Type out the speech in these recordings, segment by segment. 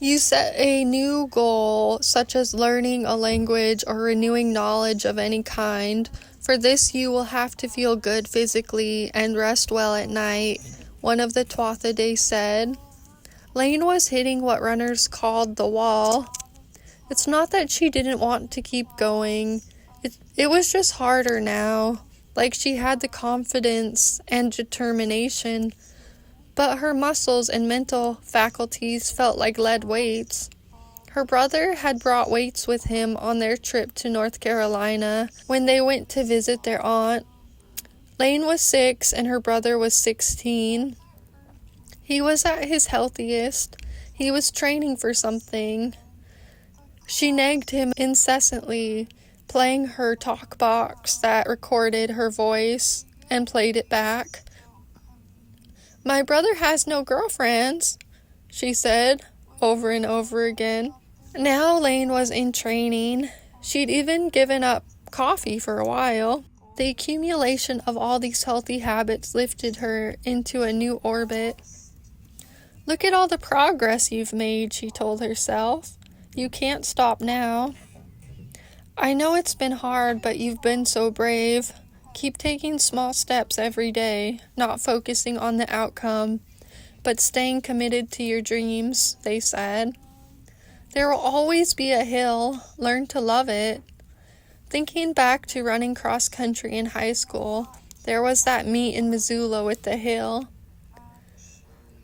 You set a new goal, such as learning a language or renewing knowledge of any kind. For this you will have to feel good physically and rest well at night, one of the Tuatha Dé said. Laine was hitting what runners called the wall. It's not that she didn't want to keep going. It was just harder now. Like she had the confidence and determination, but her muscles and mental faculties felt like lead weights. Her brother had brought weights with him on their trip to North Carolina when they went to visit their aunt. Laine was 6 and her brother was 16. He was at his healthiest. He was training for something. She nagged him incessantly, playing her talk box that recorded her voice and played it back. "My brother has no girlfriends," she said over and over again. Now Laine was in training. She'd even given up coffee for a while. The accumulation of all these healthy habits lifted her into a new orbit. "Look at all the progress you've made," she told herself. "You can't stop now. I know it's been hard, but you've been so brave. Keep taking small steps every day, not focusing on the outcome, but staying committed to your dreams," they said. "There will always be a hill. Learn to love it." Thinking back to running cross country in high school, there was that meet in Missoula with the hill.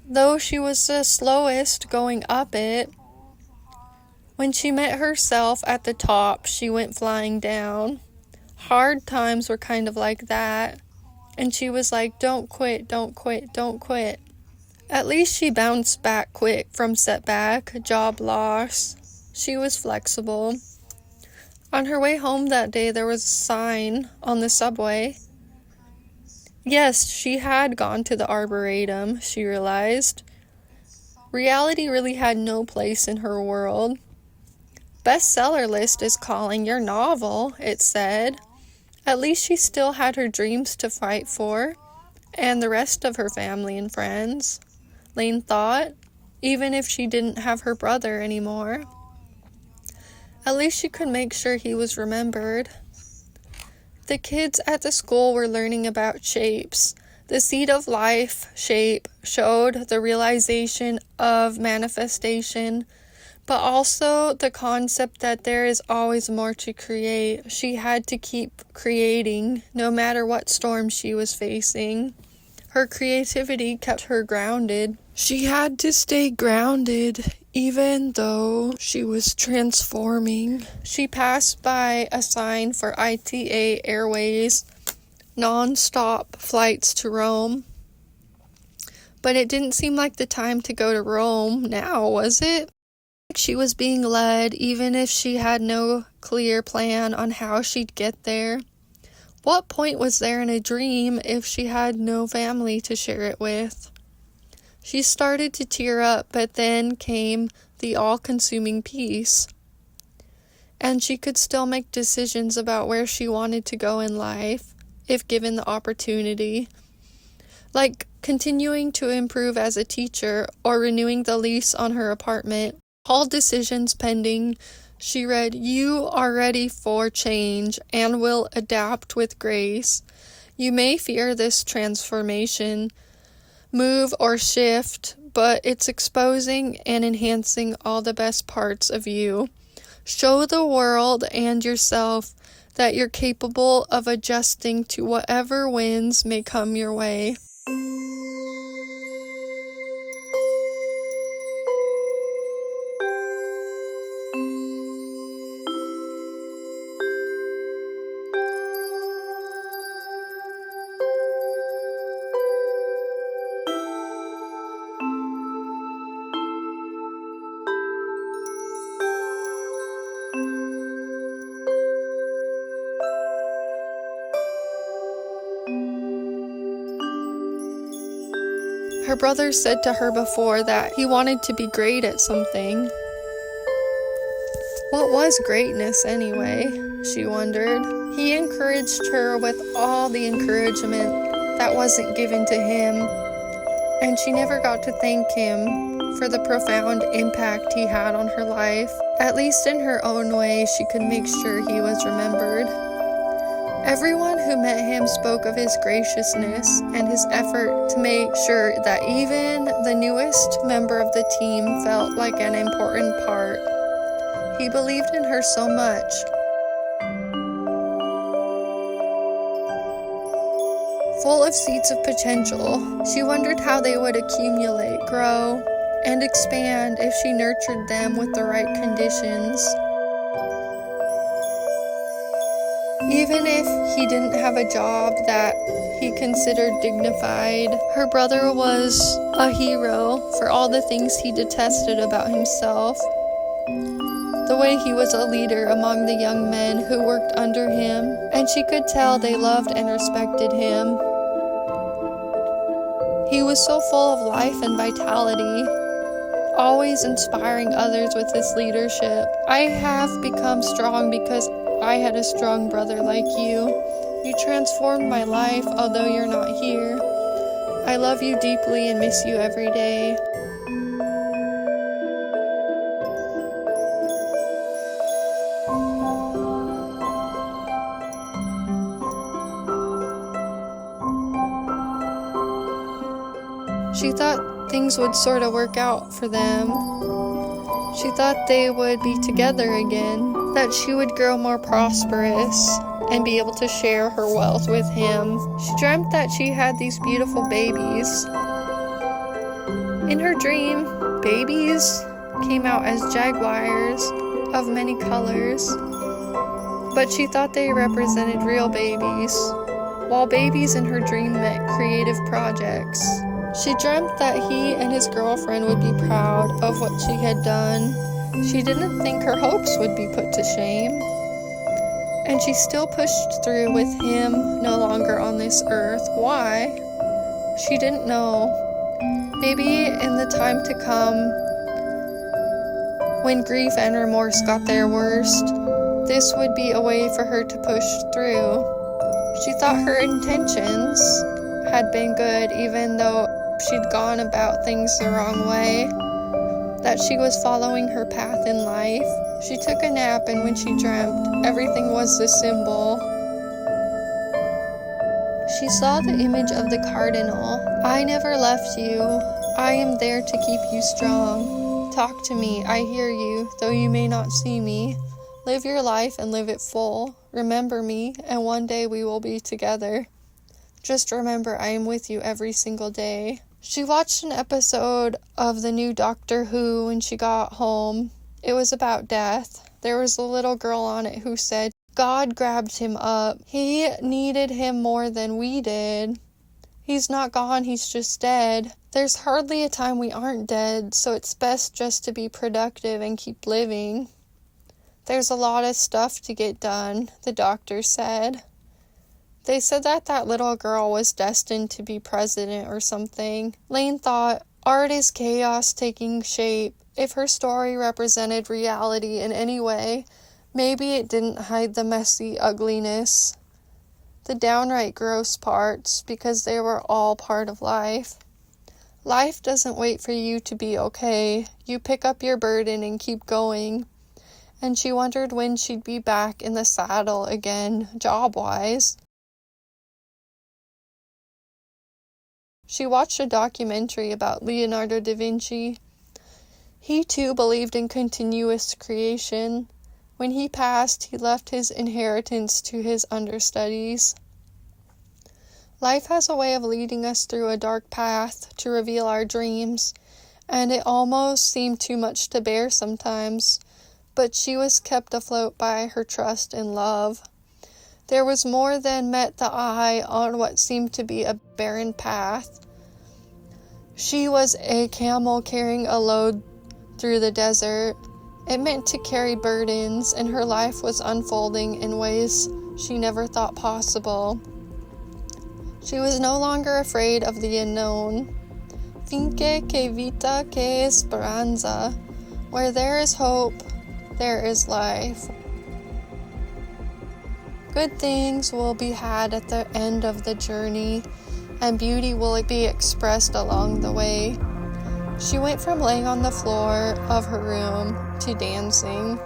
Though she was the slowest going up it, when she met herself at the top, she went flying down. Hard times were kind of like that, and she was like, "Don't quit, don't quit, don't quit." At least she bounced back quick from setback, job loss. She was flexible. On her way home that day, there was a sign on the subway. Yes, she had gone to the Arboretum, she realized. Reality really had no place in her world. "Bestseller list is calling your novel," it said. At least she still had her dreams to fight for, and the rest of her family and friends, Laine thought, even if she didn't have her brother anymore. At least she could make sure he was remembered. The kids at the school were learning about shapes. The seed of life shape showed the realization of manifestation, but also the concept that there is always more to create. She had to keep creating, no matter what storm she was facing. Her creativity kept her grounded. She had to stay grounded, even though she was transforming. She passed by a sign for ITA Airways, non-stop flights to Rome. But it didn't seem like the time to go to Rome now, was it? She was being led, even if she had no clear plan on how she'd get there. What point was there in a dream if she had no family to share it with? She started to tear up, but then came the all-consuming peace. And she could still make decisions about where she wanted to go in life, if given the opportunity. Like continuing to improve as a teacher or renewing the lease on her apartment. All decisions pending. She read, "You are ready for change and will adapt with grace. You may fear this transformation, move or shift, but it's exposing and enhancing all the best parts of you. Show the world and yourself that you're capable of adjusting to whatever winds may come your way." Her brother said to her before that he wanted to be great at something. What was greatness anyway, she wondered. He encouraged her with all the encouragement that wasn't given to him, and she never got to thank him. for the profound impact he had on her life. At least in her own way, she could make sure he was remembered. Everyone who met him spoke of his graciousness and his effort to make sure that even the newest member of the team felt like an important part. He believed in her so much. Full of seeds of potential, she wondered how they would accumulate, grow, and expand if she nurtured them with the right conditions. Even if he didn't have a job that he considered dignified, her brother was a hero for all the things he detested about himself. The way he was a leader among the young men who worked under him, and she could tell they loved and respected him. He was so full of life and vitality, always inspiring others with his leadership. I have become strong because I had a strong brother like you. You transformed my life, although you're not here. I love you deeply and miss you every day. She thought things would sort of work out for them. She thought they would be together again, that she would grow more prosperous and be able to share her wealth with him. She dreamt that she had these beautiful babies. In her dream, babies came out as jaguars of many colors, but she thought they represented real babies, while babies in her dream meant creative projects. She dreamt that he and his girlfriend would be proud of what she had done. She didn't think her hopes would be put to shame. And she still pushed through with him no longer on this earth. Why? She didn't know. Maybe in the time to come, when grief and remorse got their worst, this would be a way for her to push through. She thought her intentions had been good, even though she'd gone about things the wrong way, that she was following her path in life. She took a nap, and when she dreamt, everything was the symbol. She saw the image of the cardinal. I never left you. I am there to keep you strong. Talk to me. I hear you, though you may not see me. Live your life and live it full. Remember me, and one day we will be together. Just remember, I am with you every single day. She watched an episode of the new Doctor Who when she got home. It was about death. There was a little girl on it who said, God grabbed him up. He needed him more than we did. He's not gone, he's just dead. There's hardly a time we aren't dead, so it's best just to be productive and keep living. There's a lot of stuff to get done, the doctor said. They said that little girl was destined to be president or something. Laine thought, art is chaos taking shape. If her story represented reality in any way, maybe it didn't hide the messy ugliness, the downright gross parts, because they were all part of life. Life doesn't wait for you to be okay. You pick up your burden and keep going. And she wondered when she'd be back in the saddle again, job-wise. She watched a documentary about Leonardo da Vinci. He too believed in continuous creation. When he passed, he left his inheritance to his understudies. Life has a way of leading us through a dark path to reveal our dreams, and it almost seemed too much to bear sometimes, but she was kept afloat by her trust and love. There was more than met the eye on what seemed to be a barren path. She was a camel carrying a load through the desert. It meant to carry burdens, and her life was unfolding in ways she never thought possible. She was no longer afraid of the unknown. Finché che vita che speranza. Where there is hope, there is life. Good things will be had at the end of the journey, and beauty will be expressed along the way. She went from laying on the floor of her room to dancing.